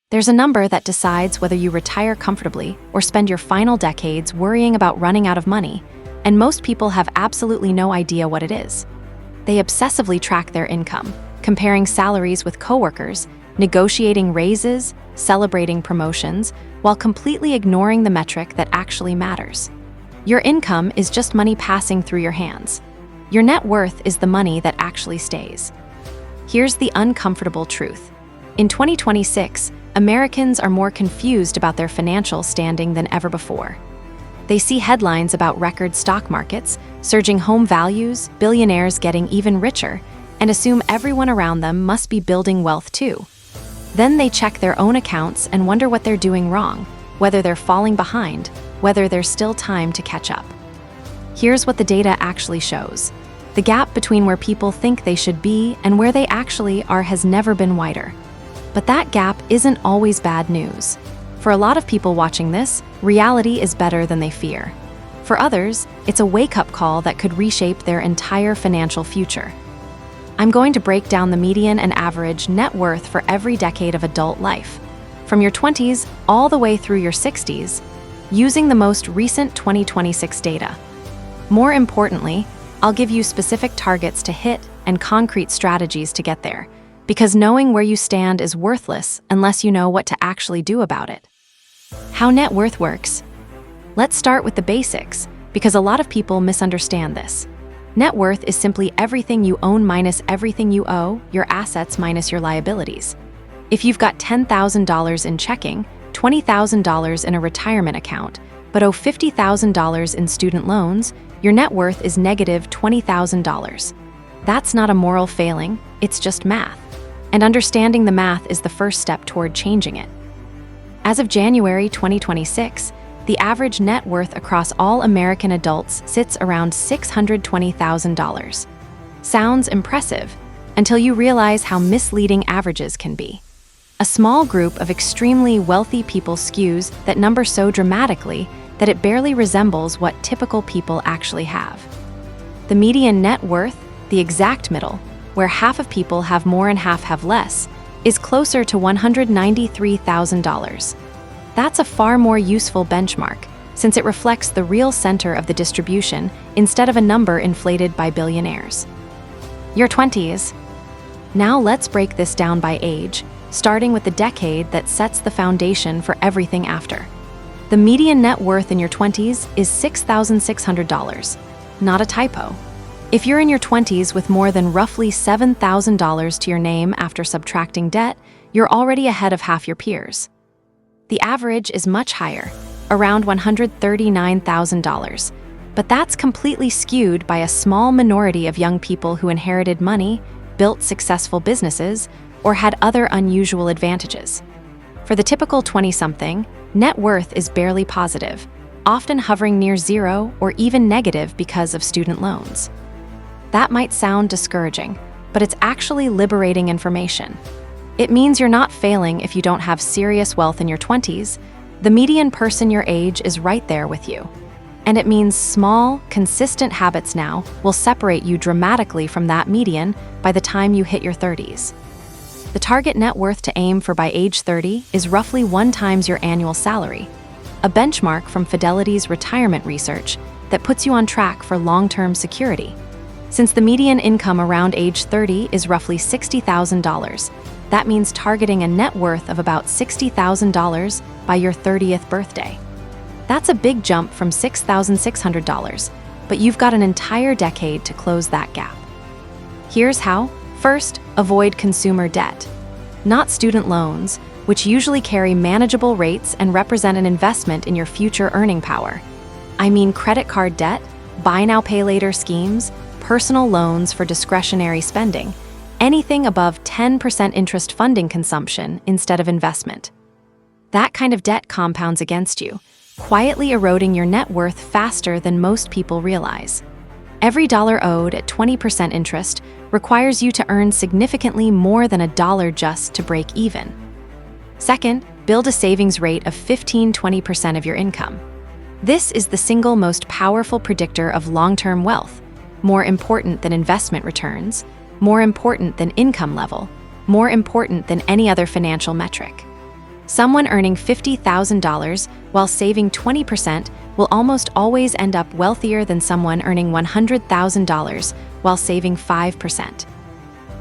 There's a number that decides whether you retire comfortably or spend your final decades worrying about running out of money, and most people have absolutely no idea what it is. They obsessively track their income, comparing salaries with coworkers, negotiating raises, celebrating promotions, while completely ignoring the metric that actually matters. Your income is just money passing through your hands. Your net worth is the money that actually stays. Here's the uncomfortable truth. In 2026, Americans are more confused about their financial standing than ever before. They see headlines about record stock markets, surging home values, billionaires getting even richer, and assume everyone around them must be building wealth too. Then they check their own accounts and wonder what they're doing wrong, whether they're falling behind, whether there's still time to catch up. Here's what the data actually shows. The gap between where people think they should be and where they actually are has never been wider. But that gap isn't always bad news. For a lot of people watching this, reality is better than they fear. For others, it's a wake-up call that could reshape their entire financial future. I'm going to break down the median and average net worth for every decade of adult life, from your 20s all the way through your 60s, using the most recent 2026 data. More importantly, I'll give you specific targets to hit and concrete strategies to get there, because knowing where you stand is worthless unless you know what to actually do about it. How net worth works. Let's start with the basics, because a lot of people misunderstand this. Net worth is simply everything you own minus everything you owe, your assets minus your liabilities. If you've got $10,000 in checking, $20,000 in a retirement account, but owe $50,000 in student loans, your net worth is negative $20,000. That's not a moral failing, it's just math. And understanding the math is the first step toward changing it. As of January 2026, the average net worth across all American adults sits around $620,000. Sounds impressive, until you realize how misleading averages can be. A small group of extremely wealthy people skews that number so dramatically that it barely resembles what typical people actually have. The median net worth, the exact middle, where half of people have more and half have less, is closer to $193,000. That's a far more useful benchmark, since it reflects the real center of the distribution instead of a number inflated by billionaires. Your 20s. Now let's break this down by age, starting with the decade that sets the foundation for everything after. The median net worth in your 20s is $6,600. Not a typo. If you're in your 20s with more than roughly $7,000 to your name after subtracting debt, you're already ahead of half your peers. The average is much higher, around $139,000, but that's completely skewed by a small minority of young people who inherited money, built successful businesses, or had other unusual advantages. For the typical 20-something, net worth is barely positive, often hovering near zero or even negative because of student loans. That might sound discouraging, but it's actually liberating information. It means you're not failing if you don't have serious wealth in your 20s. The median person your age is right there with you. And it means small, consistent habits now will separate you dramatically from that median by the time you hit your 30s. The target net worth to aim for by age 30 is roughly 1 times your annual salary, a benchmark from Fidelity's retirement research that puts you on track for long-term security. Since the median income around age 30 is roughly $60,000, that means targeting a net worth of about $60,000 by your 30th birthday. That's a big jump from $6,600, but you've got an entire decade to close that gap. Here's how. First, avoid consumer debt. Not student loans, which usually carry manageable rates and represent an investment in your future earning power. I mean credit card debt, buy now pay later schemes, personal loans for discretionary spending, anything above 10% interest funding consumption instead of investment. That kind of debt compounds against you, quietly eroding your net worth faster than most people realize. Every dollar owed at 20% interest requires you to earn significantly more than $1 just to break even. Second, build a savings rate of 15–20% of your income. This is the single most powerful predictor of long-term wealth, more important than investment returns, more important than income level, more important than any other financial metric. Someone earning $50,000 while saving 20% will almost always end up wealthier than someone earning $100,000 while saving 5%.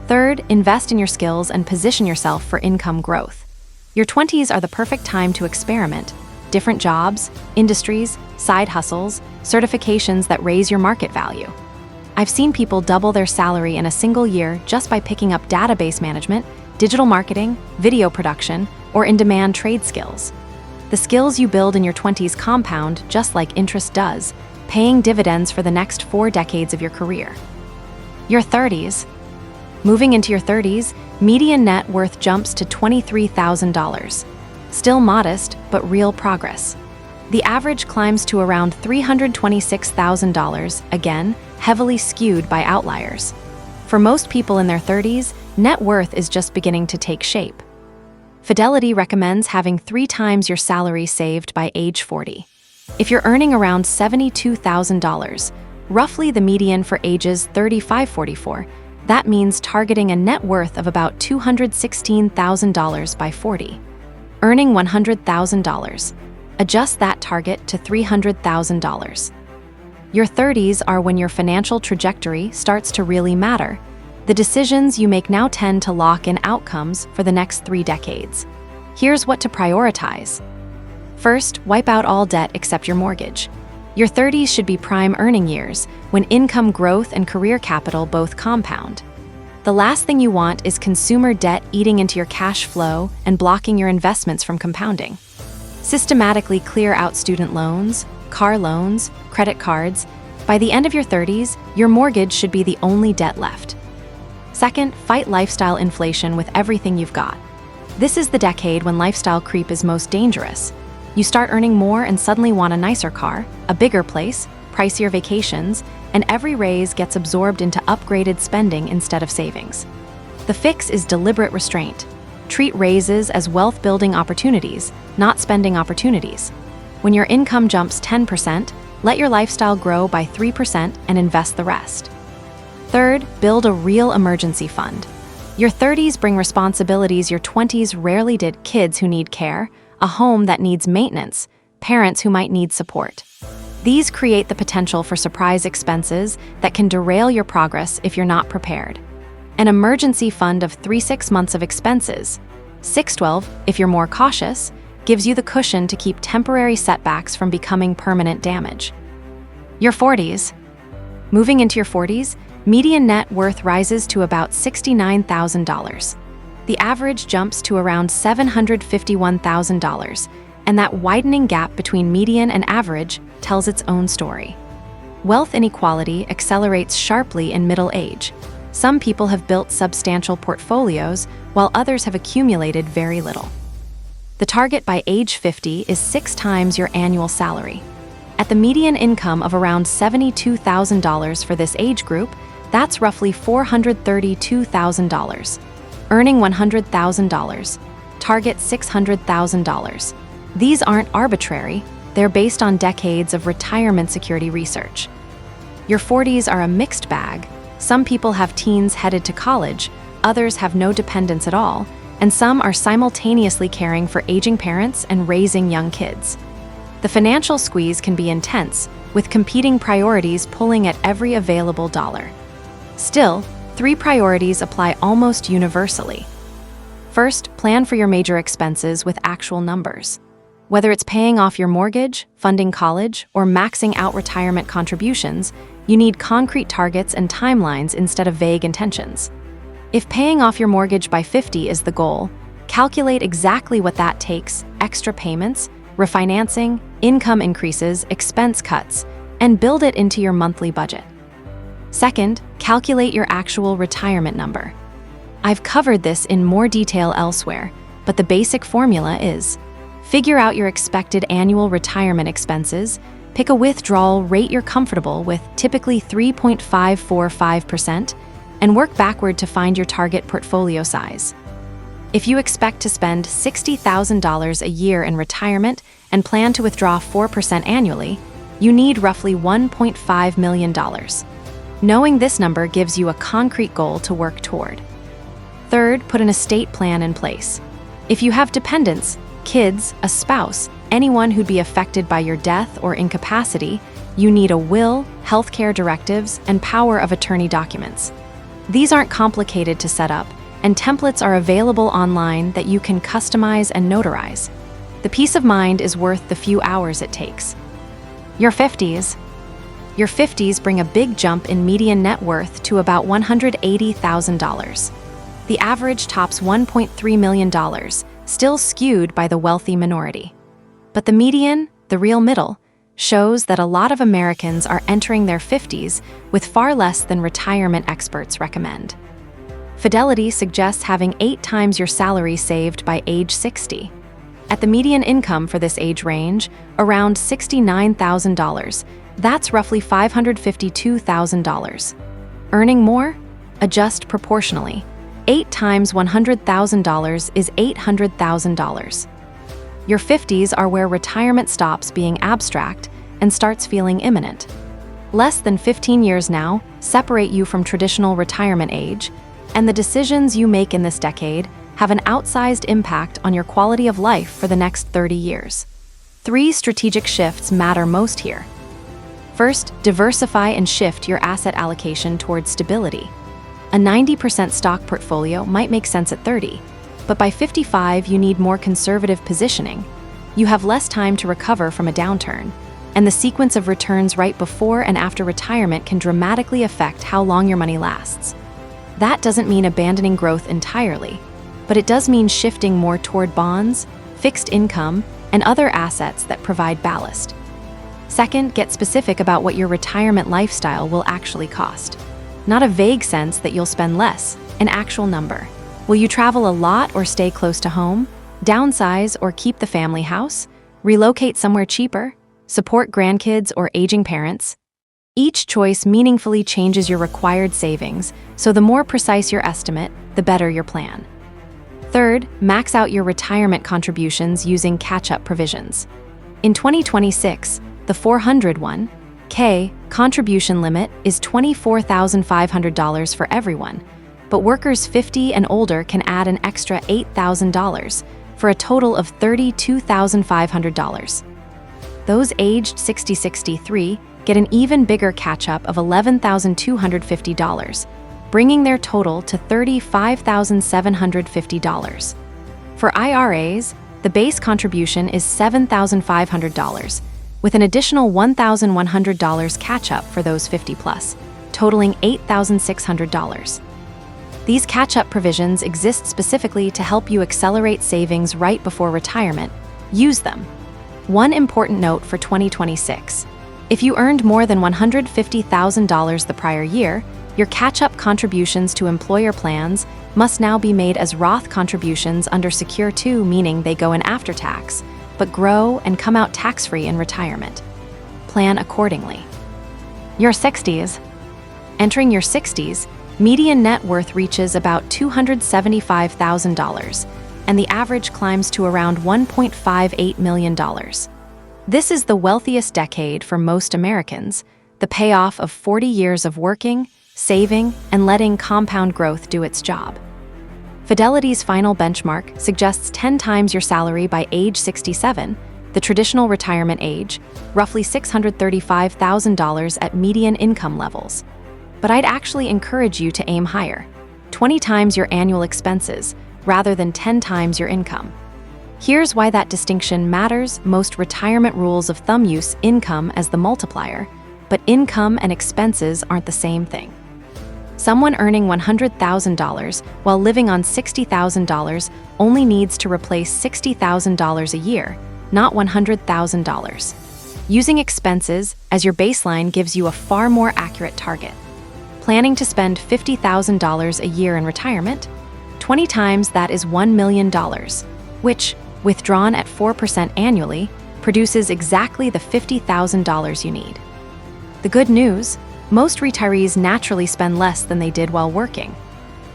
Third, invest in your skills and position yourself for income growth. Your 20s are the perfect time to experiment. Different jobs, industries, side hustles, certifications that raise your market value. I've seen people double their salary in a single year just by picking up database management, digital marketing, video production, or in-demand trade skills. The skills you build in your 20s compound just like interest does, paying dividends for the next 4 decades of your career. Your 30s. Moving into your 30s, median net worth jumps to $23,000. Still modest, but real progress. The average climbs to around $326,000, again, heavily skewed by outliers. For most people in their 30s, net worth is just beginning to take shape. Fidelity recommends having 3 times your salary saved by age 40. If you're earning around $72,000, roughly the median for ages 35-44, that means targeting a net worth of about $216,000 by 40. Earning $100,000. Adjust that target to $300,000. Your 30s are when your financial trajectory starts to really matter. The decisions you make now tend to lock in outcomes for the next 3 decades. Here's what to prioritize. First, wipe out all debt except your mortgage. Your 30s should be prime earning years, when income growth and career capital both compound. The last thing you want is consumer debt eating into your cash flow and blocking your investments from compounding. Systematically clear out student loans, car loans, credit cards. By the end of your 30s, your mortgage should be the only debt left. Second, fight lifestyle inflation with everything you've got. This is the decade when lifestyle creep is most dangerous. You start earning more and suddenly want a nicer car, a bigger place, pricier vacations, and every raise gets absorbed into upgraded spending instead of savings. The fix is deliberate restraint. Treat raises as wealth-building opportunities, not spending opportunities. When your income jumps 10%, let your lifestyle grow by 3% and invest the rest. Third, build a real emergency fund. Your 30s bring responsibilities your 20s rarely did: kids who need care, a home that needs maintenance, parents who might need support. These create the potential for surprise expenses that can derail your progress if you're not prepared. An emergency fund of 3-6 months of expenses, 6-12 if you're more cautious, gives you the cushion to keep temporary setbacks from becoming permanent damage. Your 40s. Moving into your 40s, median net worth rises to about $69,000. The average jumps to around $751,000, and that widening gap between median and average tells its own story. Wealth inequality accelerates sharply in middle age. Some people have built substantial portfolios, while others have accumulated very little. The target by age 50 is 6 times your annual salary. At the median income of around $72,000 for this age group, that's roughly $432,000. Earning $100,000. Target $600,000. These aren't arbitrary, they're based on decades of retirement security research. Your 40s are a mixed bag. Some people have teens headed to college, others have no dependents at all, and some are simultaneously caring for aging parents and raising young kids. The financial squeeze can be intense, with competing priorities pulling at every available dollar. Still, 3 priorities apply almost universally. First, plan for your major expenses with actual numbers. Whether it's paying off your mortgage, funding college, or maxing out retirement contributions, you need concrete targets and timelines instead of vague intentions. If paying off your mortgage by 50 is the goal, calculate exactly what that takes: extra payments, refinancing, income increases, expense cuts, and build it into your monthly budget. Second, calculate your actual retirement number. I've covered this in more detail elsewhere, but the basic formula is: figure out your expected annual retirement expenses, pick a withdrawal rate you're comfortable with, typically 3.545%, and work backward to find your target portfolio size. If you expect to spend $60,000 a year in retirement and plan to withdraw 4% annually, you need roughly $1.5 million. Knowing this number gives you a concrete goal to work toward. Third, put an estate plan in place. If you have dependents, Kids, a spouse, anyone who'd be affected by your death or incapacity, you need a will, healthcare directives, and power of attorney documents. These aren't complicated to set up, and templates are available online that you can customize and notarize. The peace of mind is worth the few hours it takes. Your 50s. Your 50s bring a big jump in median net worth to about $180,000. The average tops $1.3 million, still skewed by the wealthy minority. But the median, the real middle, shows that a lot of Americans are entering their 50s with far less than retirement experts recommend. Fidelity suggests having 8 times your salary saved by age 60. At the median income for this age range, around $69,000, that's roughly $552,000. Earning more? Adjust proportionally. 8 times $100,000 is $800,000. Your 50s are where retirement stops being abstract and starts feeling imminent. Less than 15 years now separate you from traditional retirement age, and the decisions you make in this decade have an outsized impact on your quality of life for the next 30 years. 3 strategic shifts matter most here. First, diversify and shift your asset allocation towards stability. A 90% stock portfolio might make sense at 30, but by 55 you need more conservative positioning. You have less time to recover from a downturn, and the sequence of returns right before and after retirement can dramatically affect how long your money lasts. That doesn't mean abandoning growth entirely, but it does mean shifting more toward bonds, fixed income, and other assets that provide ballast. Second, get specific about what your retirement lifestyle will actually cost. Not a vague sense that you'll spend less, an actual number. Will you travel a lot or stay close to home? Downsize or keep the family house? Relocate somewhere cheaper? Support grandkids or aging parents? Each choice meaningfully changes your required savings, so the more precise your estimate, the better your plan. Third, max out your retirement contributions using catch-up provisions. In 2026, the 401(k) contribution limit is $24,500 for everyone, but workers 50 and older can add an extra $8,000 for a total of $32,500. Those aged 60-63 get an even bigger catch-up of $11,250, bringing their total to $35,750. For IRAs, the base contribution is $7,500, with an additional $1,100 catch-up for those 50+, totaling $8,600. These catch-up provisions exist specifically to help you accelerate savings right before retirement. Use them. One important note for 2026. If you earned more than $150,000 the prior year, your catch-up contributions to employer plans must now be made as Roth contributions under Secure 2, meaning they go in after tax, but grow and come out tax-free in retirement. Plan accordingly. Your 60s. Entering your 60s, median net worth reaches about $275,000, and the average climbs to around $1.58 million. This is the wealthiest decade for most Americans, the payoff of 40 years of working, saving, and letting compound growth do its job. Fidelity's final benchmark suggests 10 times your salary by age 67, the traditional retirement age, roughly $635,000 at median income levels. But I'd actually encourage you to aim higher, 20 times your annual expenses, rather than 10 times your income. Here's why that distinction matters. Most retirement rules of thumb use income as the multiplier, but income and expenses aren't the same thing. Someone earning $100,000 while living on $60,000 only needs to replace $60,000 a year, not $100,000. Using expenses as your baseline gives you a far more accurate target. Planning to spend $50,000 a year in retirement? 20 times that is $1 million, which, withdrawn at 4% annually, produces exactly the $50,000 you need. The good news: most retirees naturally spend less than they did while working.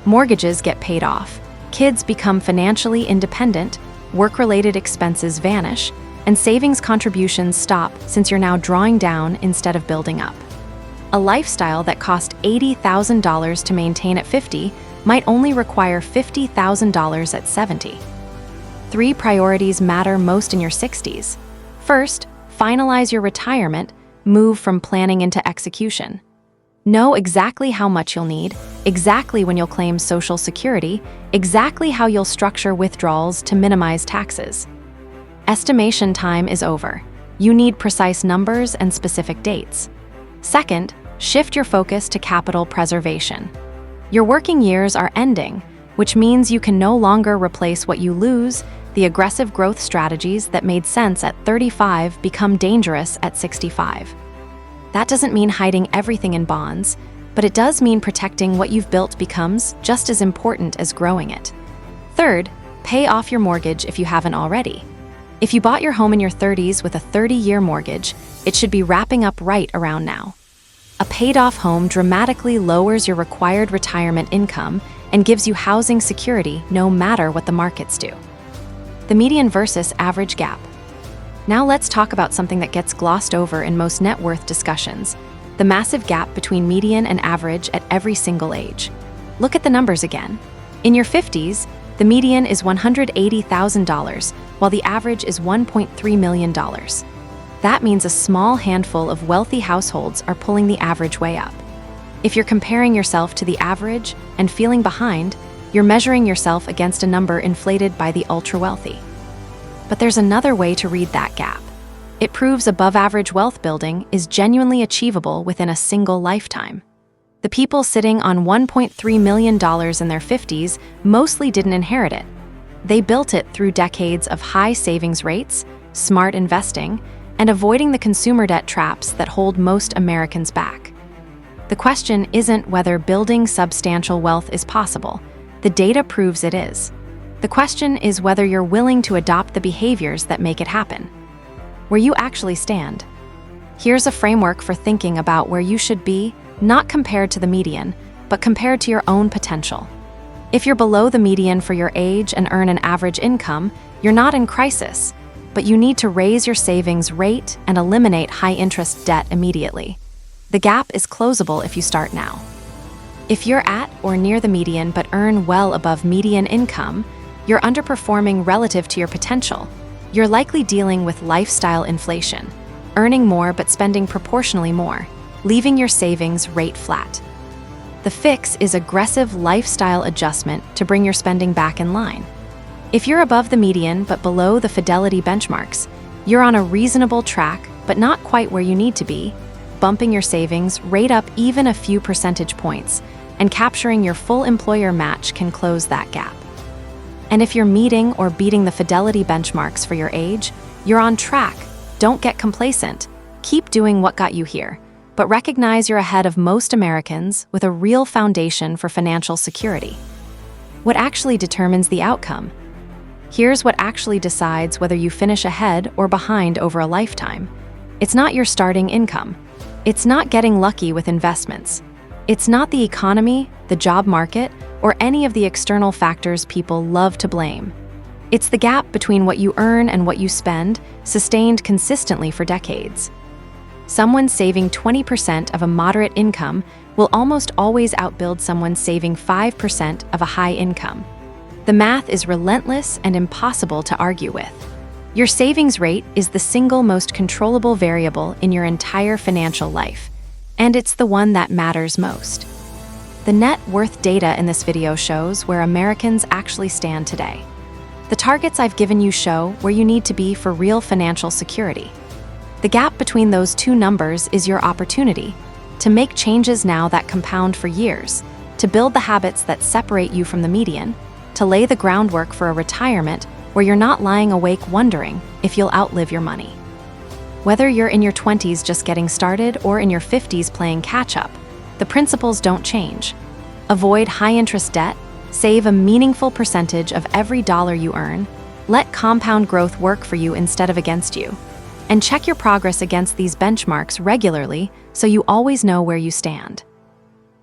Mortgages get paid off, kids become financially independent, work-related expenses vanish, and savings contributions stop since you're now drawing down instead of building up. A lifestyle that cost $80,000 to maintain at 50 might only require $50,000 at 70. 3 priorities matter most in your 60s. First, finalize your retirement, move from planning into execution. Know exactly how much you'll need, exactly when you'll claim Social Security, exactly how you'll structure withdrawals to minimize taxes. Estimation time is over. You need precise numbers and specific dates. Second, shift your focus to capital preservation. Your working years are ending, which means you can no longer replace what you lose. The aggressive growth strategies that made sense at 35 become dangerous at 65. That doesn't mean hiding everything in bonds, but it does mean protecting what you've built becomes just as important as growing it. Third, pay off your mortgage if you haven't already. If you bought your home in your 30s with a 30-year mortgage, it should be wrapping up right around now. A paid-off home dramatically lowers your required retirement income and gives you housing security no matter what the markets do. The median versus average gap. Now let's talk about something that gets glossed over in most net worth discussions: the massive gap between median and average at every single age. Look at the numbers again. In your 50s, the median is $180,000, while the average is $1.3 million. That means a small handful of wealthy households are pulling the average way up. If you're comparing yourself to the average and feeling behind, you're measuring yourself against a number inflated by the ultra-wealthy. But there's another way to read that gap. It proves above-average wealth building is genuinely achievable within a single lifetime. The people sitting on $1.3 million in their 50s mostly didn't inherit it. They built it through decades of high savings rates, smart investing, and avoiding the consumer debt traps that hold most Americans back. The question isn't whether building substantial wealth is possible. The data proves it is. The question is whether you're willing to adopt the behaviors that make it happen. Where you actually stand. Here's a framework for thinking about where you should be, not compared to the median, but compared to your own potential. If you're below the median for your age and earn an average income, you're not in crisis, but you need to raise your savings rate and eliminate high-interest debt immediately. The gap is closable if you start now. If you're at or near the median but earn well above median income, you're underperforming relative to your potential. You're likely dealing with lifestyle inflation, earning more but spending proportionally more, leaving your savings rate flat. The fix is aggressive lifestyle adjustment to bring your spending back in line. If you're above the median but below the Fidelity benchmarks, you're on a reasonable track but not quite where you need to be, bumping your savings rate up even a few percentage points, and capturing your full employer match can close that gap. And if you're meeting or beating the Fidelity benchmarks for your age, you're on track. Don't get complacent. Keep doing what got you here, but recognize you're ahead of most Americans with a real foundation for financial security. What actually determines the outcome? Here's what actually decides whether you finish ahead or behind over a lifetime. It's not your starting income. It's not getting lucky with investments. It's not the economy, the job market, or any of the external factors people love to blame. It's the gap between what you earn and what you spend, sustained consistently for decades. Someone saving 20% of a moderate income will almost always outbuild someone saving 5% of a high income. The math is relentless and impossible to argue with. Your savings rate is the single most controllable variable in your entire financial life, and it's the one that matters most. The net worth data in this video shows where Americans actually stand today. The targets I've given you show where you need to be for real financial security. The gap between those two numbers is your opportunity to make changes now that compound for years, to build the habits that separate you from the median, to lay the groundwork for a retirement where you're not lying awake wondering if you'll outlive your money. Whether you're in your 20s just getting started or in your 50s playing catch-up, the principles don't change. Avoid high-interest debt, save a meaningful percentage of every dollar you earn, let compound growth work for you instead of against you, and check your progress against these benchmarks regularly so you always know where you stand.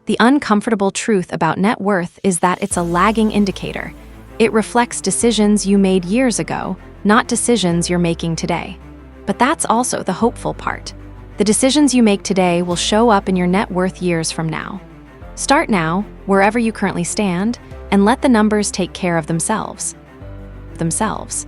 The uncomfortable truth about net worth is that it's a lagging indicator. It reflects decisions you made years ago, not decisions you're making today. But that's also the hopeful part. The decisions you make today will show up in your net worth years from now. Start now, wherever you currently stand, and let the numbers take care of themselves. themselves.